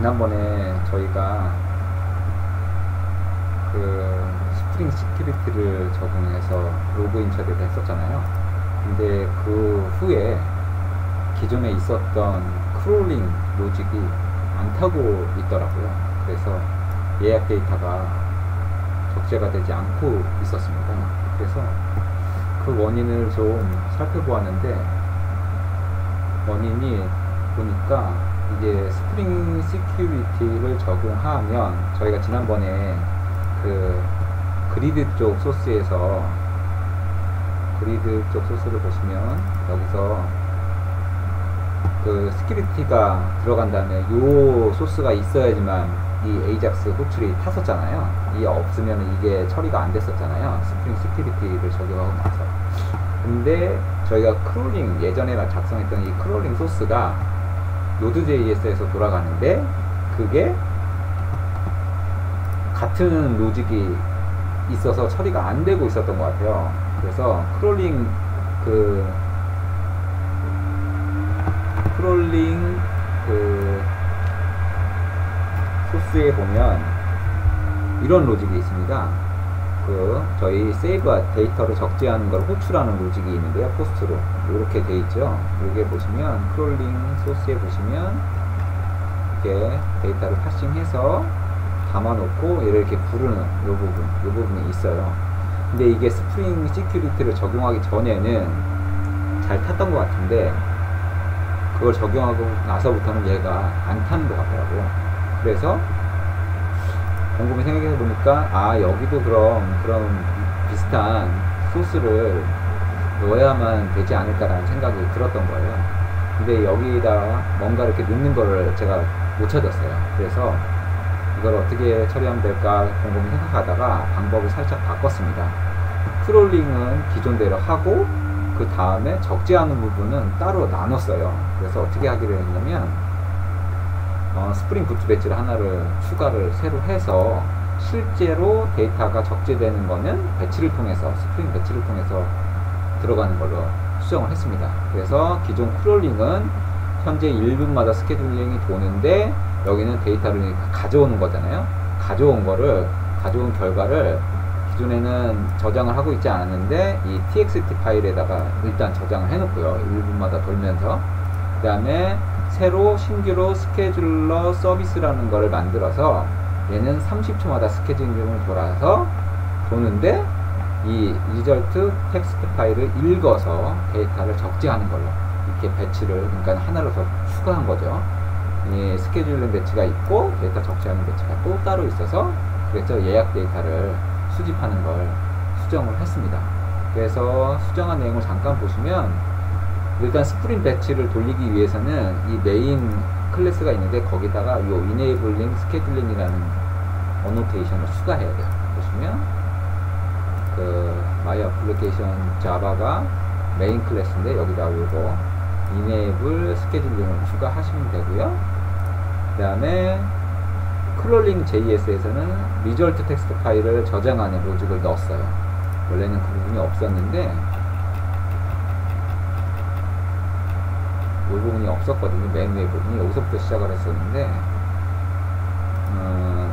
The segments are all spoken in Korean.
지난번에 저희가 그 스프링 시큐리티를 적용해서 로그인 처리를 했었잖아요. 근데 그 후에 기존에 있었던 크롤링 로직이 안 타고 있더라고요. 그래서 예약 데이터가 적재가 되지 않고 있었습니다. 그래서 그 원인을 좀 살펴보았는데, 원인이 보니까 이게 스프링 시큐리티를 적용하면, 저희가 지난번에 그 그리드 쪽 소스에서, 그리드 쪽 소스를 보시면 여기서 그 시큐리티가 들어간 다음에 요 소스가 있어야지만 이 에이작스 호출이 탔었잖아요. 이 없으면 이게 처리가 안 됐었잖아요. 스프링 시큐리티를 적용하고 나서. 근데 저희가 크롤링, 예전에 작성했던 이 크롤링 소스가 Node.js에서 돌아가는데, 그게 같은 로직이 있어서 처리가 안 되고 있었던 것 같아요. 그래서 크롤링 소스에 보면 이런 로직이 있습니다. 저희 세이브 데이터를 적재하는 걸 호출하는 로직이 있는데요. 포스트로 이렇게 돼 있죠. 여기에 보시면 크롤링 소스에 보시면 이렇게 데이터를 파싱해서 담아놓고 얘를 이렇게 부르는 요 부분이 있어요. 근데 이게 스프링 시큐리티를 적용하기 전에는 잘 탔던 것 같은데, 그걸 적용하고 나서부터는 얘가 안 타는 것 같더라고요. 그래서 곰곰이 생각해 보니까, 여기도 그런 비슷한 소스를 넣어야만 되지 않을까라는 생각이 들었던 거예요. 근데 여기다가 뭔가 이렇게 넣는 거를 제가 못 찾았어요. 그래서 이걸 어떻게 처리하면 될까 곰곰이 생각하다가 방법을 살짝 바꿨습니다. 크롤링은 기존대로 하고, 그 다음에 적재하는 부분은 따로 나눴어요. 그래서 어떻게 하기로 했냐면, 스프링 부트 배치를 하나를 추가를 새로 해서, 실제로 데이터가 적재되는 거는 배치를 통해서, 스프링 배치를 통해서 들어가는 걸로 수정을 했습니다. 그래서 기존 크롤링은 현재 1분마다 스케줄링이 도는데, 여기는 데이터를 가져오는 거잖아요. 가져온 결과를 기존에는 저장을 하고 있지 않았는데, 이 txt 파일에다가 일단 저장을 해놓고요. 1분마다 돌면서. 그 다음에 새로 신규로 스케줄러 서비스라는 거를 만들어서, 얘는 30초마다 스케줄링을 도는데, 이 리절트 텍스트 파일을 읽어서 데이터를 적재하는 걸로 이렇게 배치를, 그러니까 하나로 더 추가한 거죠. 이 스케줄링 배치가 있고 데이터 적재하는 배치가 또 따로 있어서, 그래서 예약 데이터를 수집하는 걸 수정을 했습니다. 그래서 수정한 내용을 잠깐 보시면, 일단 스프링 배치를 돌리기 위해서는 이 메인 클래스가 있는데, 거기다가 이 enabling scheduling이라는 어노테이션을 추가해야 돼요. 보시면 my application java가 메인 클래스인데, 여기다가 요거 enable scheduling을 추가하시면 되고요. 그 다음에 크롤링 JS에서는 result 텍스트 파일을 저장하는 로직을 넣었어요. 원래는 그 부분이 없었는데, 이 부분이 없었거든요. 맨 위에 부분이 여기서부터 시작을 했었는데,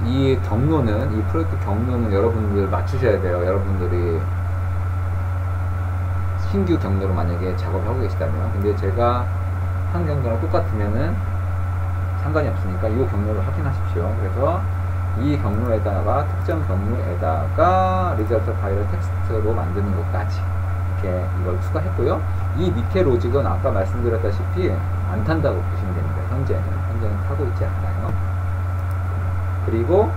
이 경로는, 이 프로젝트 경로는 여러분들 맞추셔야 돼요. 여러분들이 신규 경로로 만약에 작업을 하고 계시다면. 근데 제가 한 경로랑 똑같으면은 상관이 없으니까 이 경로를 확인하십시오. 그래서 이 경로에다가, 특정 경로에다가 리절트 파일을 텍스트로 만드는 것까지 이렇게 이걸 추가했고요. 이 밑에 로직은 아까 말씀드렸다시피 안 탄다고 보시면 됩니다. 현재는 타고 있지 않아요. 그리고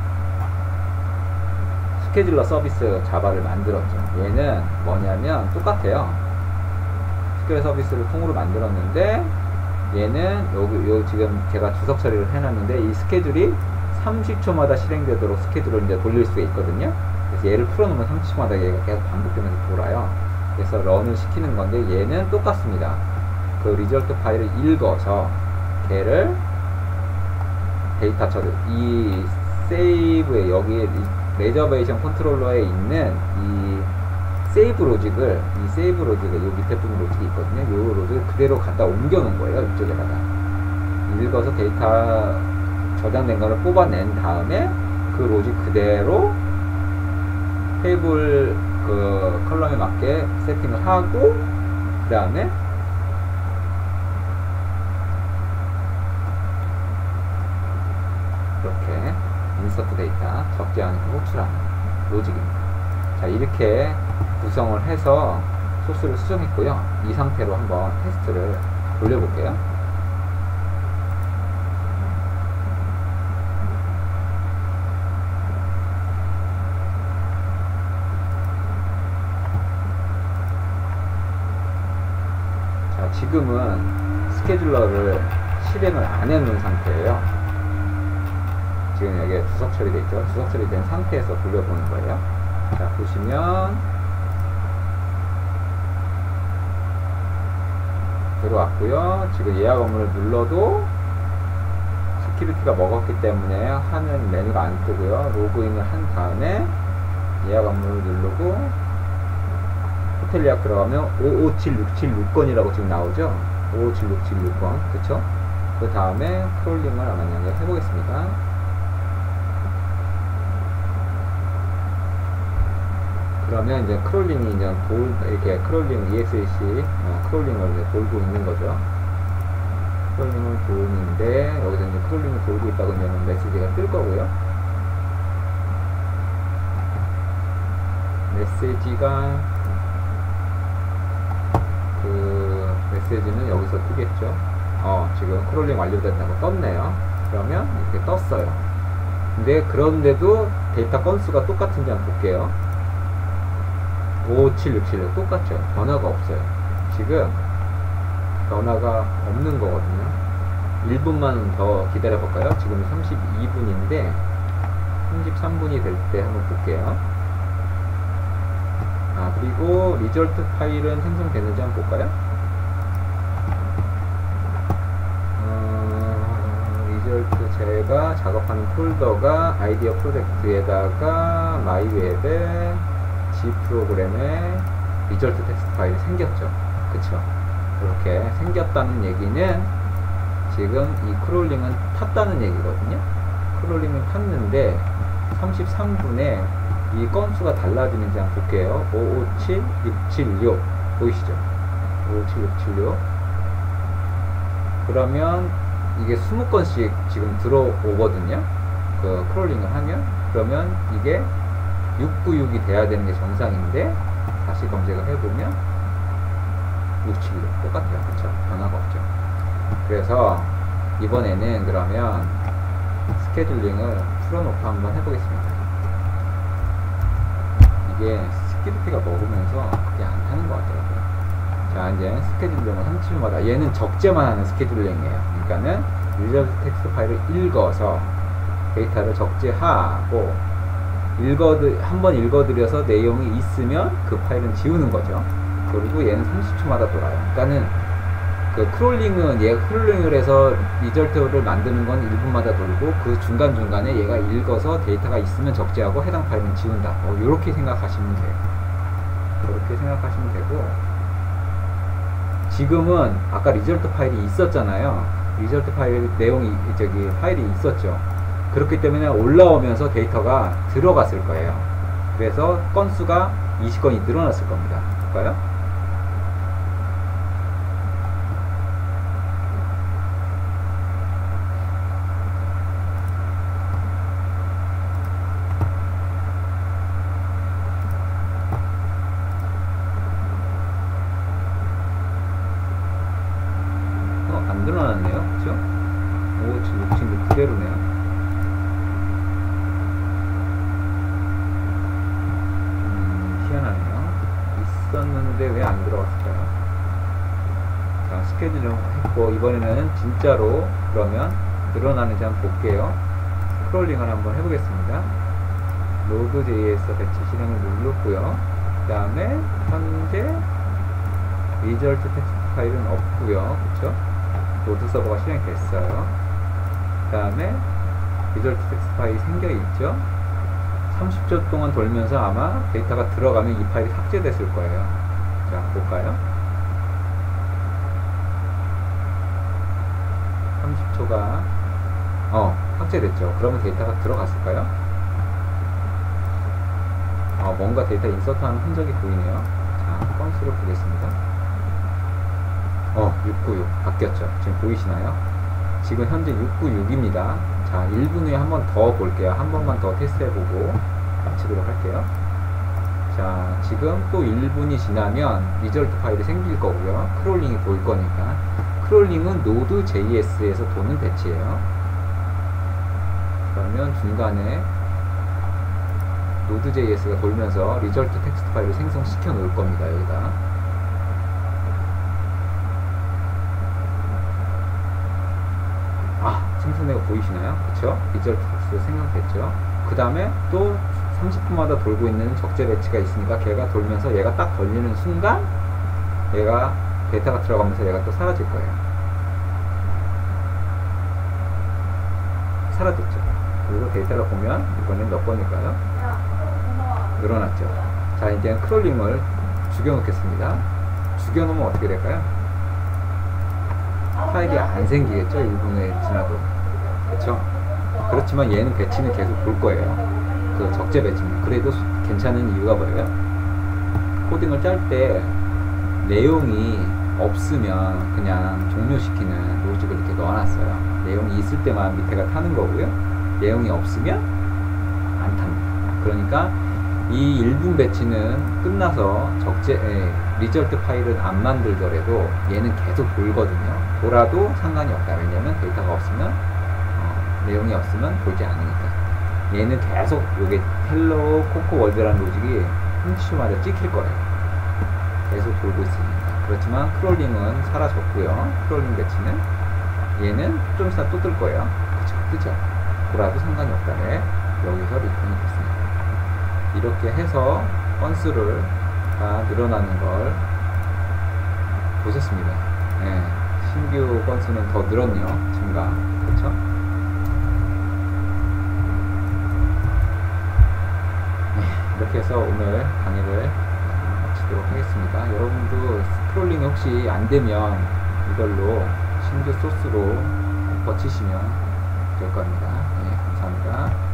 스케줄러 서비스 자바를 만들었죠. 얘는 뭐냐면 똑같아요. 스케줄러 서비스를 통으로 만들었는데, 얘는 요 지금 제가 주석 처리를 해놨는데, 이 스케줄이 30초마다 실행되도록 스케줄을 이제 돌릴 수가 있거든요. 그래서 얘를 풀어놓으면 30초마다 얘가 계속 반복되면서 돌아요. 그래서 런을 시키는 건데, 얘는 똑같습니다. 그 리절트 파일을 읽어서 걔를 데이터 처리, 이 세이브에, 여기에 레저베이션 컨트롤러에 있는 이 세이브 로직을, 요 밑에 부분 로직이 있거든요. 요 로직을 그대로 갖다 옮겨 놓은 거예요. 이쪽에다가. 읽어서 데이터 저장된 거를 뽑아낸 다음에 그 로직 그대로 테이블 그 컬럼에 맞게 세팅을 하고 그 다음에 이렇게 인서트 데이터 적재하는 호출하는 로직입니다. 자, 이렇게 구성을 해서 소스를 수정했고요. 이 상태로 한번 테스트를 돌려볼게요. 자, 지금은 스케줄러를 실행을 안 해놓은 상태예요. 지금 여기에 주석 처리되어 있죠. 주석 처리된 상태에서 돌려보는 거예요. 자, 보시면 들어왔고요. 지금 예약 업무를 눌러도 시큐리티가 먹었기 때문에 하는 메뉴가 안 뜨고요. 로그인을 한 다음에 예약 업무를 누르고 호텔 예약 들어가면 557676건이라고 지금 나오죠. 557676건, 그쵸? 그 다음에 크롤링을 만약에 해보겠습니다. 그러면 이제 크롤링이 이제 이렇게 크롤링 EXEC 크롤링을 이제 돌고 있는 거죠. 크롤링을 도는데 여기서 이제 크롤링을 돌고 있다고 하면 메시지가 뜰 거고요. 메시지가 그 메시지는 여기서 뜨겠죠. 지금 크롤링 완료된다고 떴네요. 그러면 이렇게 떴어요. 근데 그런데도 데이터 건수가 똑같은지 한번 볼게요. 57676 똑같죠. 변화가 없어요. 지금 변화가 없는 거거든요. 1분만 더 기다려 볼까요? 지금 32분인데 33분이 될 때 한번 볼게요. 그리고 리절트 파일은 생성되는지 한번 볼까요? 리절트 제가 작업하는 폴더가 아이디어 프로젝트에다가 마이웹에 G 프로그램에 리절트 텍스트 파일이 생겼죠. 그쵸? 이렇게 생겼다는 얘기는 지금 이 크롤링은 탔다는 얘기거든요. 크롤링은 탔는데 33분에 이 건수가 달라지는지 한번 볼게요. 557676 보이시죠? 55676 그러면 이게 20건씩 지금 들어오거든요. 그 크롤링을 하면 그러면 이게 696이 돼야 되는 게 정상인데 다시 검색을 해보면 676 똑같아요. 그쵸? 변화가 없죠. 그래서 이번에는 그러면 스케줄링을 풀어놓고 한번 해보겠습니다. 이게 스케줄티가 먹으면서 그게 안 타는 것 같더라고요. 자, 이제 스케줄링을 37마다 얘는 적재만 하는 스케줄링이에요. 그러니까는 리저트 텍스트 파일을 읽어서 데이터를 적재하고 한번 읽어드려서 내용이 있으면 그 파일은 지우는 거죠. 그리고 얘는 30초마다 돌아요. 그러니까는 그 크롤링은 얘가 크롤링을 해서 리절트를 만드는 건 1분마다 돌고 그 중간중간에 얘가 읽어서 데이터가 있으면 적재하고 해당 파일은 지운다. 요렇게 생각하시면 돼요. 그렇게 생각하시면 되고, 지금은 아까 리절트 파일이 있었잖아요. 리절트 파일 내용이 파일이 있었죠. 그렇기 때문에 올라오면서 데이터가 들어갔을 거예요. 그래서 건수가 20건이 늘어났을 겁니다. 볼까요? 안 늘어났네요. 그쵸? 5, 7, 6, 7 그대로네요. 희한하네요. 있었는데 왜 안 들어갔을까요? 자, 스케줄을 했고, 이번에는 진짜로 그러면 늘어나는지 한번 볼게요. 스크롤링을 한번 해보겠습니다. Node.js 배치 실행을 누르고요. 그 다음에 현재 리절트 텍스트 파일은 없고요. 그쵸? 로드 서버가 실행됐어요. 그 다음에 리절트 텍스트 파일이 생겨있죠. 30초 동안 돌면서 아마 데이터가 들어가면 이 파일이 삭제됐을 거예요. 자, 볼까요? 30초가 삭제됐죠. 그러면 데이터가 들어갔을까요? 뭔가 데이터 인서트하는 흔적이 보이네요. 자, 건수를 보겠습니다. 696 바뀌었죠. 지금 보이시나요? 지금 현재 696입니다. 자, 1분 후에 한 번 더 볼게요. 한 번만 더 테스트해보고 마치도록 할게요. 자, 지금 또 1분이 지나면 리절트 파일이 생길 거고요. 크롤링이 보일 거니까. 크롤링은 Node.js에서 도는 배치예요. 그러면 중간에 Node.js가 돌면서 리절트 텍스트 파일을 생성시켜 놓을 겁니다. 여기다. 생성되고 보이시나요? 그쵸? 리절트 텍스트 생성됐죠? 그 다음에 또 30분마다 돌고 있는 적재 배치가 있으니까 걔가 돌면서 얘가 딱 걸리는 순간 얘가 데이터가 들어가면서 얘가 또 사라질 거예요. 사라졌죠. 그리고 데이터를 보면 이번엔 몇 번일까요? 늘어났죠. 자, 이제 크롤링을 죽여놓겠습니다. 죽여놓으면 어떻게 될까요? 파일이 안 생기겠죠? 1분에 지나도. 그렇죠? 그렇지만 얘는 배치는 계속 볼 거예요. 그 적재 배치는. 그래도 괜찮은 이유가 뭐예요? 코딩을 짤 때 내용이 없으면 그냥 종료시키는 로직을 이렇게 넣어놨어요. 내용이 있을 때만 밑에가 타는 거고요. 내용이 없으면 안 탑니다. 그러니까 이 1분 배치는 끝나서 리절트 파일은 안 만들더라도 얘는 계속 돌거든요. 돌아도 상관이 없다. 왜냐면 데이터가 없으면 내용이 없으면 돌지 않으니까. 얘는 계속 요게 헬로 코코 월드라는 로직이 30초마다 찍힐 거예요. 계속 돌고 있으니까. 그렇지만 크롤링은 사라졌고요. 크롤링 배치는 얘는 좀 있으면 또 뜰 거예요. 그쵸? 뜨죠? 돌아도 상관이 없다네. 여기서 리턴이 됐습니다. 이렇게 해서 건수를 다 늘어나는 걸 보셨습니다. 네, 신규 건수는 더 늘었네요. 증가. 그렇죠? 네, 이렇게 해서 오늘 강의를 마치도록 하겠습니다. 여러분도 스크롤링이 혹시 안 되면 이걸로 신규 소스로 거치시면 될 겁니다. 네, 감사합니다.